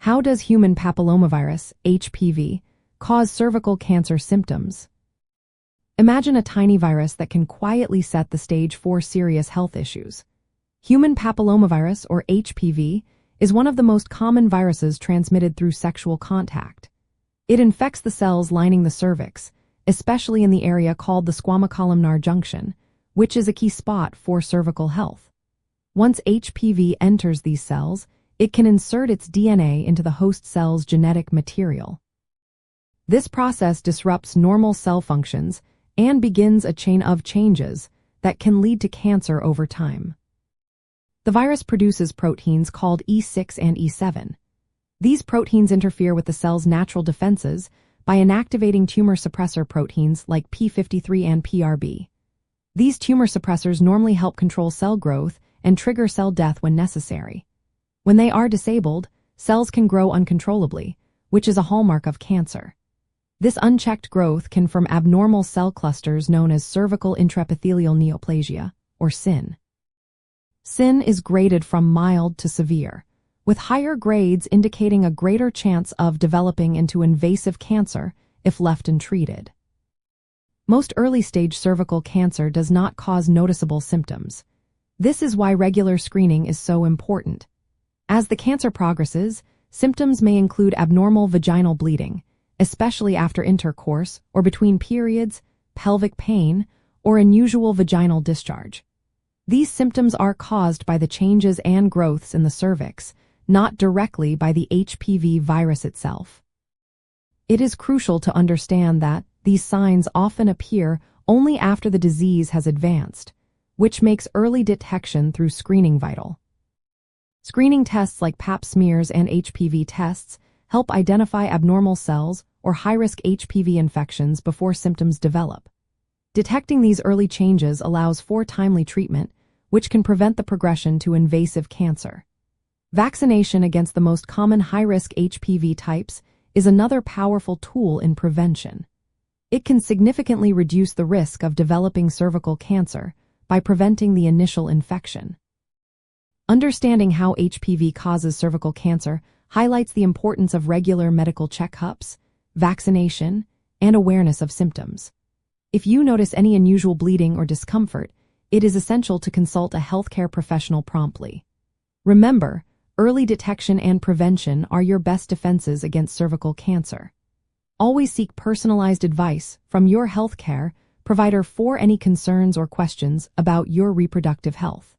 How does human papillomavirus, HPV, cause cervical cancer symptoms? Imagine a tiny virus that can quietly set the stage for serious health issues. Human papillomavirus, or HPV, is one of the most common viruses transmitted through sexual contact. It infects the cells lining the cervix, especially in the area called the squamocolumnar junction, which is a key spot for cervical health. Once HPV enters these cells, it can insert its DNA into the host cell's genetic material. This process disrupts normal cell functions and begins a chain of changes that can lead to cancer over time. The virus produces proteins called E6 and E7. These proteins interfere with the cell's natural defenses by inactivating tumor suppressor proteins like P53 and PRB. These tumor suppressors normally help control cell growth and trigger cell death when necessary. When they are disabled, cells can grow uncontrollably, which is a hallmark of cancer. This unchecked growth can form abnormal cell clusters known as cervical intraepithelial neoplasia, or CIN. CIN is graded from mild to severe, with higher grades indicating a greater chance of developing into invasive cancer if left untreated. Most early-stage cervical cancer does not cause noticeable symptoms. This is why regular screening is so important. As the cancer progresses, symptoms may include abnormal vaginal bleeding, especially after intercourse or between periods, pelvic pain, or unusual vaginal discharge. These symptoms are caused by the changes and growths in the cervix, not directly by the HPV virus itself. It is crucial to understand that these signs often appear only after the disease has advanced, which makes early detection through screening vital. Screening tests like Pap smears and HPV tests help identify abnormal cells or high-risk HPV infections before symptoms develop. Detecting these early changes allows for timely treatment, which can prevent the progression to invasive cancer. Vaccination against the most common high-risk HPV types is another powerful tool in prevention. It can significantly reduce the risk of developing cervical cancer by preventing the initial infection. Understanding how HPV causes cervical cancer highlights the importance of regular medical checkups, vaccination, and awareness of symptoms. If you notice any unusual bleeding or discomfort, it is essential to consult a healthcare professional promptly. Remember, early detection and prevention are your best defenses against cervical cancer. Always seek personalized advice from your healthcare provider for any concerns or questions about your reproductive health.